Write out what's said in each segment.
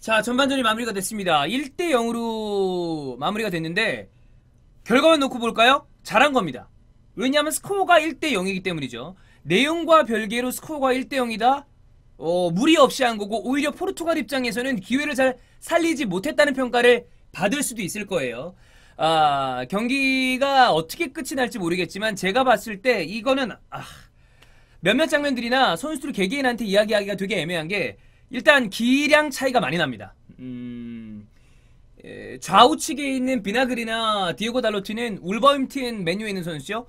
자, 전반전이 마무리가 됐습니다. 1대 0으로 마무리가 됐는데 결과만 놓고 볼까요? 잘한 겁니다. 왜냐하면 스코어가 1대 0이기 때문이죠. 내용과 별개로 스코어가 1대 0이다? 무리 없이 한 거고, 오히려 포르투갈 입장에서는 기회를 잘 살리지 못했다는 평가를 받을 수도 있을 거예요. 경기가 어떻게 끝이 날지 모르겠지만 제가 봤을 때 이거는 몇몇 장면들이나 선수들 개개인한테 이야기하기가 되게 애매한 게, 일단 기량 차이가 많이 납니다. 좌우측에 있는 비나그리나 디에고 달로트는 울버햄튼 맨유에 있는 선수죠.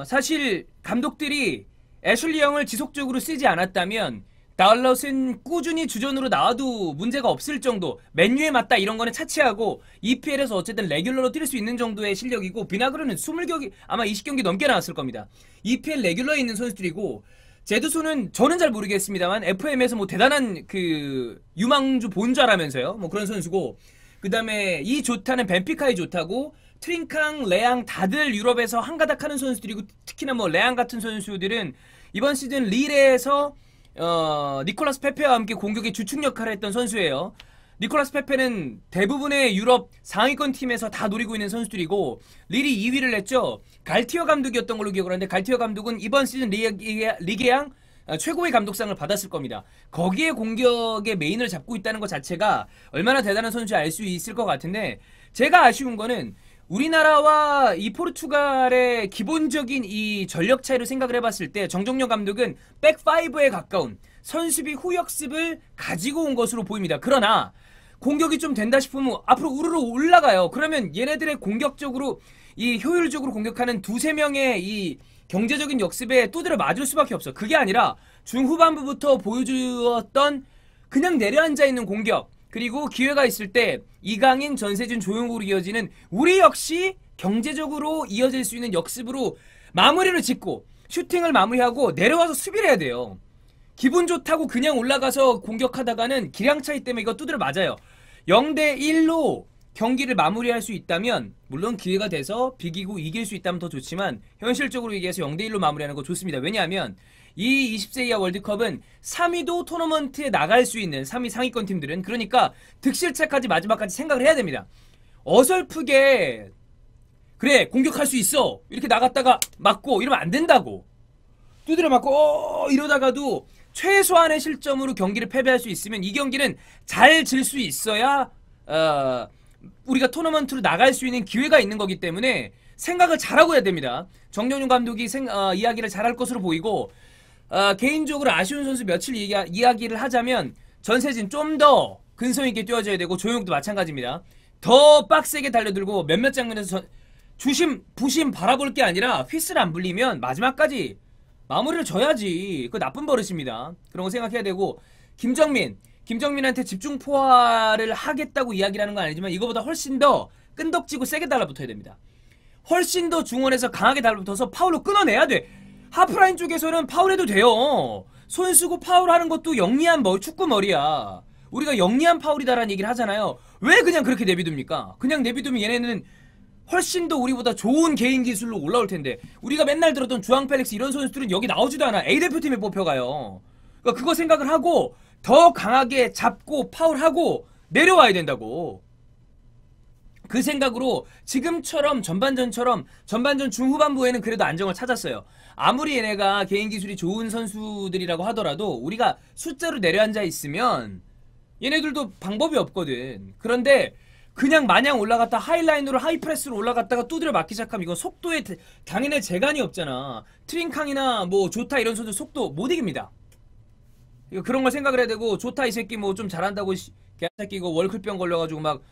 사실 감독들이 애슐리 영을 지속적으로 쓰지 않았다면 달럿은 꾸준히 주전으로 나와도 문제가 없을 정도, 맨유에 맞다 이런 거는 차치하고 EPL에서 어쨌든 레귤러로 뛸 수 있는 정도의 실력이고, 비나그르는 20경기 아마 20경기 넘게 나왔을 겁니다. EPL 레귤러에 있는 선수들이고, 제드소는 저는 잘 모르겠습니다만 FM에서 뭐 대단한 그 유망주 본좌라면서요. 뭐 그런 선수고, 그 다음에 이 조타는 벤피카의 조타고, 트링캉, 레앙 다들 유럽에서 한가닥 하는 선수들이고, 특히나 뭐 레앙 같은 선수들은 이번 시즌 릴에서 니콜라스 페페와 함께 공격의 주축 역할을 했던 선수예요. 니콜라스 페페는 대부분의 유럽 상위권 팀에서 다 노리고 있는 선수들이고, 릴이 2위를 했죠. 갈티어 감독이었던 걸로 기억을 하는데, 갈티어 감독은 이번 시즌 리게앙 최고의 감독상을 받았을 겁니다. 거기에 공격의 메인을 잡고 있다는 것 자체가 얼마나 대단한 선수인지 알 수 있을 것 같은데, 제가 아쉬운 거는 우리나라와 이 포르투갈의 기본적인 이 전력 차이로 생각을 해봤을 때 정정용 감독은 백5에 가까운 선수비 후역습을 가지고 온 것으로 보입니다. 그러나 공격이 좀 된다 싶으면 앞으로 우르르 올라가요. 그러면 얘네들의 공격적으로 이 효율적으로 공격하는 두세 명의 이 경제적인 역습에 두드려 맞을 수밖에 없어. 그게 아니라 중후반부부터 보여주었던 그냥 내려앉아 있는 공격, 그리고 기회가 있을 때 이강인, 전세준, 조용우로 이어지는 우리 역시 경제적으로 이어질 수 있는 역습으로 마무리를 짓고 슈팅을 마무리하고 내려와서 수비를 해야 돼요. 기분 좋다고 그냥 올라가서 공격하다가는 기량 차이 때문에 이거 두드려 맞아요. 0대1로 경기를 마무리할 수 있다면, 물론 기회가 돼서 비기고 이길 수 있다면 더 좋지만 현실적으로 얘기해서 0대1로 마무리하는 거 좋습니다. 왜냐하면 이 20세 이하 월드컵은 3위도 토너먼트에 나갈 수 있는 3위 상위권 팀들은, 그러니까 득실차까지 마지막까지 생각을 해야 됩니다. 어설프게 그래 공격할 수 있어 이렇게 나갔다가 맞고 이러면 안 된다고. 두드려 맞고 이러다가도 최소한의 실점으로 경기를 패배할 수 있으면 이 경기는 잘 질 수 있어야 우리가 토너먼트로 나갈 수 있는 기회가 있는 거기 때문에 생각을 잘하고 해야 됩니다. 정정용 감독이 이야기를 잘할 것으로 보이고, 개인적으로 아쉬운 선수 며칠 이야기를 하자면 전세진 좀 더 근성 있게 뛰어줘야 되고, 조용욱도 마찬가지입니다. 더 빡세게 달려들고 몇몇 장면에서 부심 바라볼 게 아니라 휘슬 안 불리면 마지막까지 마무리를 져야지. 그거 나쁜 버릇입니다. 그런 거 생각해야 되고, 김정민한테 집중 포화를 하겠다고 이야기를 하는 건 아니지만 이거보다 훨씬 더 끈덕지고 세게 달라붙어야 됩니다. 훨씬 더 중원에서 강하게 달라붙어서 파울로 끊어내야 돼. 하프라인 쪽에서는 파울해도 돼요. 손 쓰고 파울하는 것도 영리한 축구 머리야. 우리가 영리한 파울이다라는 얘기를 하잖아요. 왜 그냥 그렇게 내비둡니까? 그냥 내비두면 얘네는 훨씬 더 우리보다 좋은 개인 기술로 올라올 텐데, 우리가 맨날 들었던 주앙 펠릭스 이런 선수들은 여기 나오지도 않아. A대표팀에 뽑혀가요. 그러니까 그거 생각을 하고 더 강하게 잡고 파울하고 내려와야 된다고. 그 생각으로 지금처럼 전반전 중후반부에는 그래도 안정을 찾았어요. 아무리 얘네가 개인 기술이 좋은 선수들이라고 하더라도 우리가 숫자로 내려앉아 있으면 얘네들도 방법이 없거든. 그런데 그냥 마냥 올라갔다 하이라인으로 하이프레스로 올라갔다가 두드려 맞기 시작하면 이건 속도에 당연히 재간이 없잖아. 트링캉이나 뭐 조타 이런 선수 속도 못 이깁니다. 그런 걸 생각을 해야 되고, 조타 이 새끼 뭐 좀 잘한다고 개새끼 이거 월클병 걸려가지고 막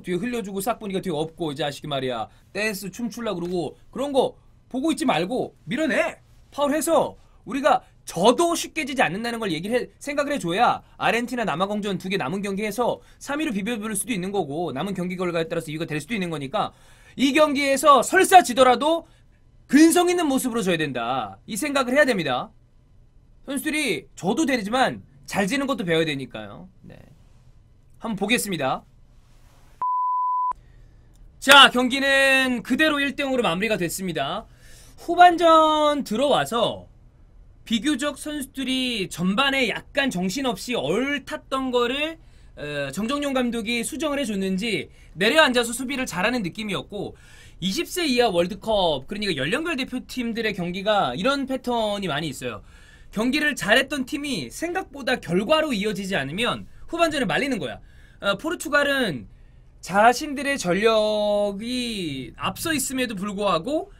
뒤에 흘려주고 싹 보니까 뒤에 없고 이 자식이 말이야 댄스 춤출라 그러고, 그런 거 보고 있지 말고 밀어내. 파울해서 우리가 져도 쉽게 지지 않는다는 걸 생각을 해줘야 아르헨티나 남아공전 2개 남은 경기 해서 3위로 비벼볼 수도 있는 거고, 남은 경기 결과에 따라서 이유가 될 수도 있는 거니까 이 경기에서 설사 지더라도 근성 있는 모습으로 져야 된다. 이 생각을 해야 됩니다. 선수들이 져도 되지만 잘 지는 것도 배워야 되니까요. 네. 한번 보겠습니다. 자, 경기는 그대로 1대0으로 마무리가 됐습니다. 후반전 들어와서 비교적 선수들이 전반에 약간 정신없이 얼탔던 거를 정정용 감독이 수정을 해줬는지 내려앉아서 수비를 잘하는 느낌이었고 20세 이하 월드컵 그러니까 연령별 대표팀들의 경기가 이런 패턴이 많이 있어요. 경기를 잘했던 팀이 생각보다 결과로 이어지지 않으면 후반전에 말리는 거야. 포르투갈은 자신들의 전력이 앞서 있음에도 불구하고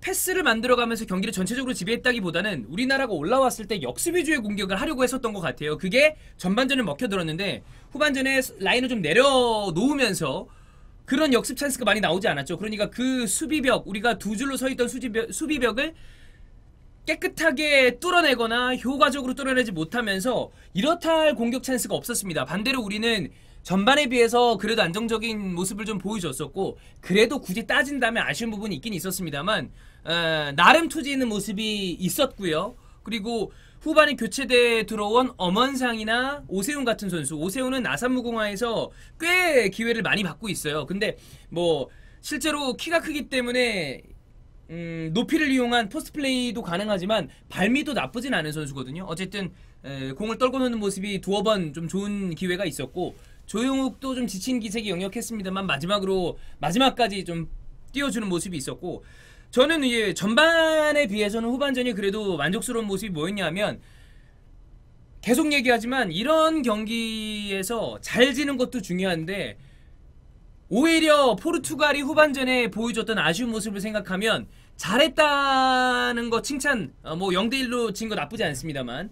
패스를 만들어가면서 경기를 전체적으로 지배했다기보다는 우리나라가 올라왔을 때 역습 위주의 공격을 하려고 했었던 것 같아요. 그게 전반전에 먹혀들었는데 후반전에 라인을 좀 내려놓으면서 그런 역습 찬스가 많이 나오지 않았죠. 그러니까 그 수비벽, 우리가 두 줄로 서 있던 수비벽을 깨끗하게 뚫어내거나 효과적으로 뚫어내지 못하면서 이렇다 할 공격 찬스가 없었습니다. 반대로 우리는 전반에 비해서 그래도 안정적인 모습을 좀 보여줬었고 그래도 굳이 따진다면 아쉬운 부분이 있긴 있었습니다만 나름 투지 있는 모습이 있었고요. 그리고 후반에 교체돼 들어온 엄원상이나 오세훈 같은 선수, 오세훈은 아산무공화에서 꽤 기회를 많이 받고 있어요. 근데 뭐 실제로 키가 크기 때문에 높이를 이용한 포스트 플레이도 가능하지만 발미도 나쁘진 않은 선수거든요. 어쨌든 공을 떨고 노는 모습이 두어 번 좀 좋은 기회가 있었고 조용욱도 좀 지친 기색이 역력했습니다만 마지막까지 좀 띄워주는 모습이 있었고 저는 이제 전반에 비해서는 후반전이 그래도 만족스러운 모습이 뭐였냐면 계속 얘기하지만 이런 경기에서 잘 지는 것도 중요한데 오히려 포르투갈이 후반전에 보여줬던 아쉬운 모습을 생각하면 잘했다는 거 칭찬 뭐 0대1로 진 거 나쁘지 않습니다만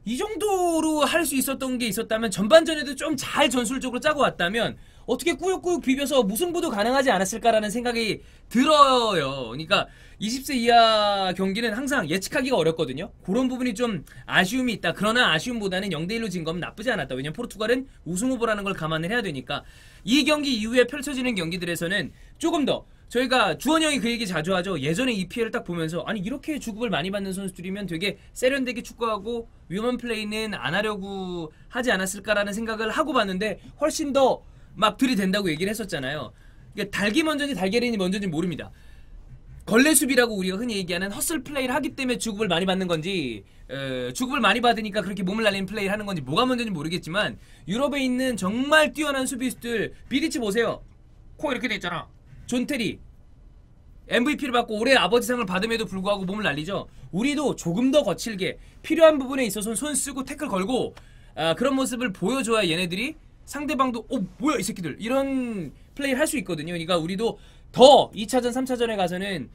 이 정도로 할 수 있었던 게 있었다면 전반전에도 좀 잘 전술적으로 짜고 왔다면 어떻게 꾸역꾸역 비벼서 무승부도 가능하지 않았을까라는 생각이 들어요. 그러니까 20세 이하 경기는 항상 예측하기가 어렵거든요. 그런 부분이 좀 아쉬움이 있다. 그러나 아쉬움보다는 0대1로 진 거면 나쁘지 않았다. 왜냐면 포르투갈은 우승 후보라는 걸 감안을 해야 되니까 이 경기 이후에 펼쳐지는 경기들에서는 조금 더 저희가 주원 형이 그 얘기 자주 하죠. 예전에 EPL을 딱 보면서 아니 이렇게 주급을 많이 받는 선수들이면 되게 세련되게 축구하고 위험한 플레이는 안 하려고 하지 않았을까라는 생각을 하고 봤는데 훨씬 더 막 들이댄다고 얘기를 했었잖아요. 그러니까 닭이 먼저인지 달걀이 먼저인지 모릅니다. 걸레 수비라고 우리가 흔히 얘기하는 헛슬 플레이를 하기 때문에 주급을 많이 받는 건지 주급을 많이 받으니까 그렇게 몸을 날리는 플레이를 하는 건지 뭐가 먼저인지 모르겠지만 유럽에 있는 정말 뛰어난 수비수들 비디치 보세요. 코 이렇게 돼 있잖아. 존 테리 MVP를 받고 올해 아버지상을 받음에도 불구하고 몸을 날리죠. 우리도 조금 더 거칠게 필요한 부분에 있어서 손 쓰고 태클 걸고 그런 모습을 보여줘야 얘네들이 상대방도 뭐야 이 새끼들 이런 플레이를 할 수 있거든요. 그러니까 우리도 더 2차전 3차전에 가서는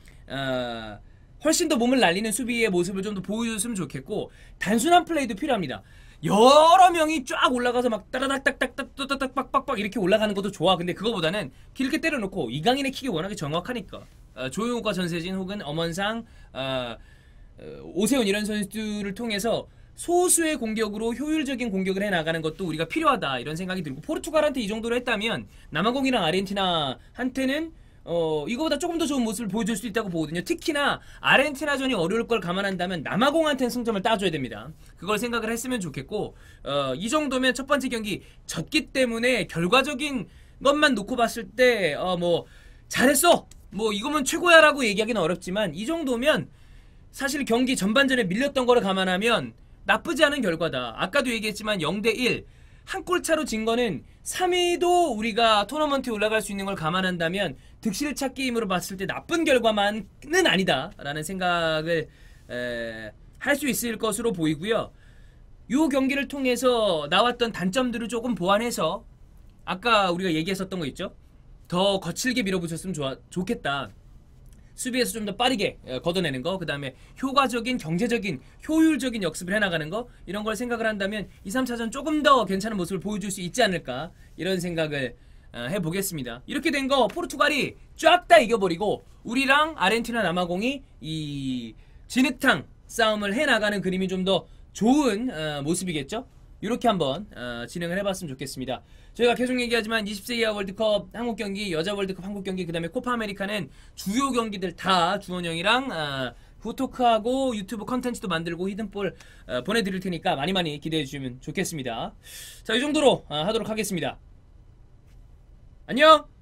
훨씬 더 몸을 날리는 수비의 모습을 좀 더 보여줬으면 좋겠고 단순한 플레이도 필요합니다. 여러 명이 쫙 올라가서 막 따라닥닥닥닥닥닥 빡빡빡 이렇게 올라가는 것도 좋아. 근데 그거보다는 길게 때려놓고 이강인의 킥이 워낙에 정확하니까 조용욱과 전세진 혹은 엄원상 오세훈 이런 선수들을 통해서 소수의 공격으로 효율적인 공격을 해나가는 것도 우리가 필요하다 이런 생각이 들고 포르투갈한테 이 정도로 했다면 남아공이랑 아르헨티나한테는 이거보다 조금 더 좋은 모습을 보여줄 수 있다고 보거든요. 특히나 아르헨티나전이 어려울 걸 감안한다면 남아공한테는 승점을 따줘야 됩니다. 그걸 생각을 했으면 좋겠고 이 정도면 첫 번째 경기 졌기 때문에 결과적인 것만 놓고 봤을 때 뭐 잘했어 뭐 이거면 최고야 라고 얘기하기는 어렵지만 이 정도면 사실 경기 전반전에 밀렸던 거를 감안하면 나쁘지 않은 결과다. 아까도 얘기했지만 0대1 한 골 차로 진 거는 3위도 우리가 토너먼트에 올라갈 수 있는 걸 감안한다면 득실차 게임으로 봤을 때 나쁜 결과만은 아니다 라는 생각을 할 수 있을 것으로 보이고요. 이 경기를 통해서 나왔던 단점들을 조금 보완해서 아까 우리가 얘기했었던 거 있죠. 더 거칠게 밀어붙였으면 좋겠다. 수비에서 좀 더 빠르게 걷어내는 거, 그 다음에 효과적인, 경제적인, 효율적인 역습을 해나가는 거 이런 걸 생각을 한다면 2, 3차전 조금 더 괜찮은 모습을 보여줄 수 있지 않을까 이런 생각을 해보겠습니다. 이렇게 된 거 포르투갈이 쫙 다 이겨버리고 우리랑 아르헨티나 남아공이 이 진흙탕 싸움을 해나가는 그림이 좀 더 좋은 모습이겠죠? 이렇게 한번 진행을 해봤으면 좋겠습니다. 저희가 계속 얘기하지만 20세 이하 월드컵 한국 경기, 여자 월드컵 한국 경기, 그 다음에 코파 아메리카는 주요 경기들 다 주원형이랑 후토크하고 유튜브 컨텐츠도 만들고 히든볼 보내드릴 테니까 많이 기대해주시면 좋겠습니다. 자, 이 정도로 하도록 하겠습니다. 안녕!